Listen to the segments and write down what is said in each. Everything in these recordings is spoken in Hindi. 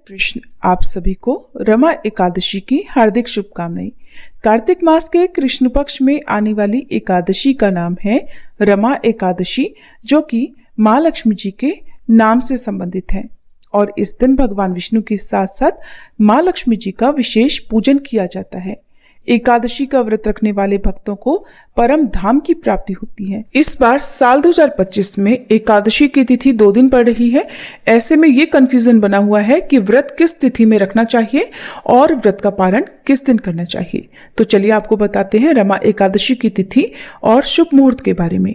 कृष्ण, आप सभी को रमा एकादशी की हार्दिक शुभकामनाएं। कार्तिक मास के कृष्ण पक्ष में आने वाली एकादशी का नाम है रमा एकादशी, जो कि माँ लक्ष्मी जी के नाम से संबंधित है। और इस दिन भगवान विष्णु के साथ साथ माँ लक्ष्मी जी का विशेष पूजन किया जाता है। एकादशी का व्रत रखने वाले भक्तों को परम धाम की प्राप्ति होती है। इस बार साल 2025 में एकादशी की तिथि 2 दिन पड़ रही है। ऐसे में ये कंफ्यूजन बना हुआ है कि व्रत किस तिथि में रखना चाहिए और व्रत का पारण किस दिन करना चाहिए। तो चलिए आपको बताते हैं रमा एकादशी की तिथि और शुभ मुहूर्त के बारे में।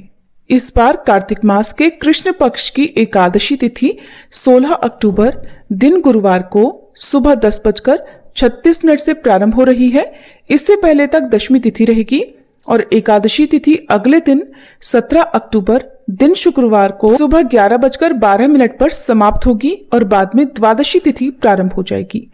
इस बार कार्तिक मास के कृष्ण पक्ष की एकादशी तिथि 16 अक्टूबर दिन गुरुवार को सुबह 10:36 से प्रारंभ हो रही है। इससे पहले तक दशमी तिथि रहेगी और एकादशी तिथि अगले दिन 17 अक्टूबर दिन शुक्रवार को सुबह 11:12 पर समाप्त होगी और बाद में द्वादशी तिथि प्रारंभ हो जाएगी।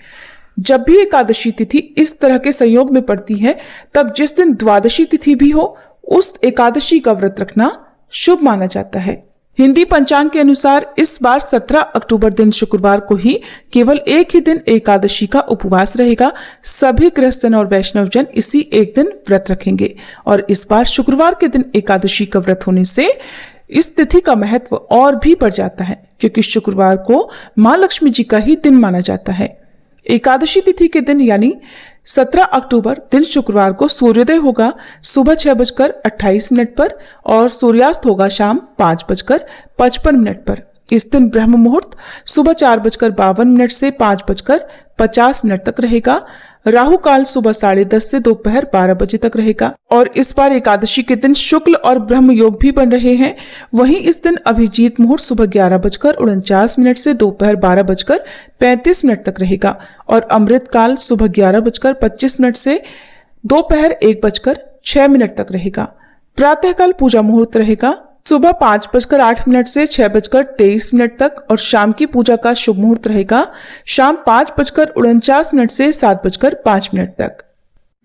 जब भी एकादशी तिथि इस तरह के संयोग में पड़ती है, तब जिस दिन द्वादशी तिथि भी हो, उस एकादशी का व्रत रखना शुभ माना जाता है। हिंदी पंचांग के अनुसार इस बार 17 अक्टूबर दिन शुक्रवार को ही केवल एक ही दिन एकादशी का उपवास रहेगा। सभी गृहस्थजन और वैष्णव जन इसी एक दिन व्रत रखेंगे और इस बार शुक्रवार के दिन एकादशी का व्रत होने से इस तिथि का महत्व और भी बढ़ जाता है, क्योंकि शुक्रवार को माँ लक्ष्मी जी का ही दिन माना जाता है। एकादशी तिथि के दिन यानी 17 अक्टूबर दिन शुक्रवार को सूर्योदय होगा सुबह 6:28 पर और सूर्यास्त होगा शाम 5:55 पर। इस दिन ब्रह्म मुहूर्त सुबह 4:52 से 5:50 तक रहेगा। राहु काल सुबह 10:30 से दोपहर 12 बजे तक रहेगा। और इस बार एकादशी के दिन शुक्ल और ब्रह्म योग भी बन रहे हैं। वहीं इस दिन अभिजीत मुहूर्त सुबह 11:49 से दोपहर 12:35 तक रहेगा और अमृत काल सुबह 11:25 से दोपहर 1:06 तक रहेगा। प्रातःकाल पूजा मुहूर्त रहेगा सुबह 5:08 से 6:23 तक और शाम की पूजा का शुभ मुहूर्त रहेगा शाम 5:49 से 7:05 तक।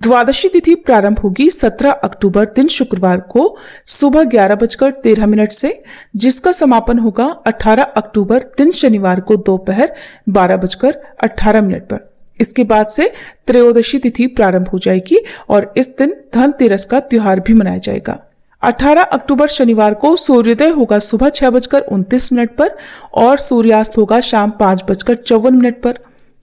द्वादशी तिथि प्रारंभ होगी 17 अक्टूबर दिन शुक्रवार को सुबह 11:13 से, जिसका समापन होगा 18 अक्टूबर दिन शनिवार को दोपहर 12:18 पर। इसके बाद से त्रयोदशी तिथि प्रारंभ हो जाएगी और इस दिन धनतेरस का त्योहार भी मनाया जाएगा। 18 अक्टूबर शनिवार को सूर्योदय होगा सुबह 6:29 पर और सूर्यास्त होगा शाम 5:54 पर।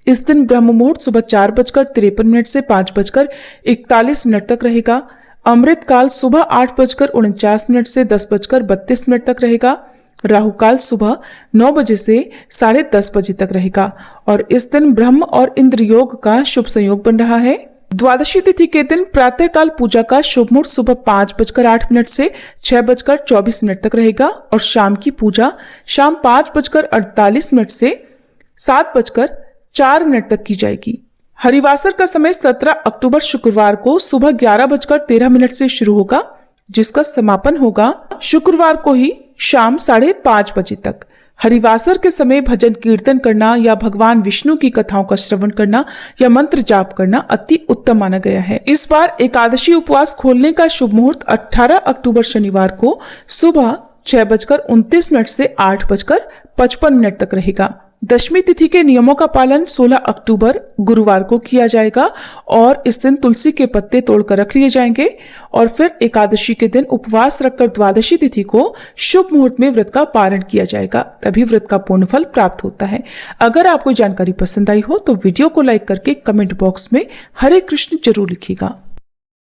इस दिन ब्रह्म मुहूर्त सुबह 4:53 से 5:41 तक रहेगा। अमृत काल सुबह 8:49 से 10:32 तक रहेगा। राहु काल सुबह 9 बजे से 10:30 बजे तक रहेगा और इस दिन ब्रह्म और इंद्र योग का शुभ संयोग बन रहा है। द्वादशी तिथि के दिन प्रातःकाल पूजा का शुभ मुहूर्त सुबह 5:08 से 6:24 तक रहेगा और शाम की पूजा शाम 5:48 से 7:04 तक की जाएगी। हरिवासर का समय 17 अक्टूबर शुक्रवार को सुबह 11:13 से शुरू होगा, जिसका समापन होगा शुक्रवार को ही शाम 5:30 बजे तक। हरिवासर के समय भजन कीर्तन करना या भगवान विष्णु की कथाओं का श्रवण करना या मंत्र जाप करना अति उत्तम माना गया है। इस बार एकादशी उपवास खोलने का शुभ मुहूर्त 18 अक्टूबर शनिवार को सुबह 6:29 से 8:55 तक रहेगा। दशमी तिथि के नियमों का पालन 16 अक्टूबर गुरुवार को किया जाएगा और इस दिन तुलसी के पत्ते तोड़कर रख लिए जाएंगे और फिर एकादशी के दिन उपवास रखकर द्वादशी तिथि को शुभ मुहूर्त में व्रत का पारण किया जाएगा, तभी व्रत का पूर्ण फल प्राप्त होता है। अगर आपको जानकारी पसंद आई हो तो वीडियो को लाइक करके कमेंट बॉक्स में हरे कृष्ण जरूर लिखिएगा।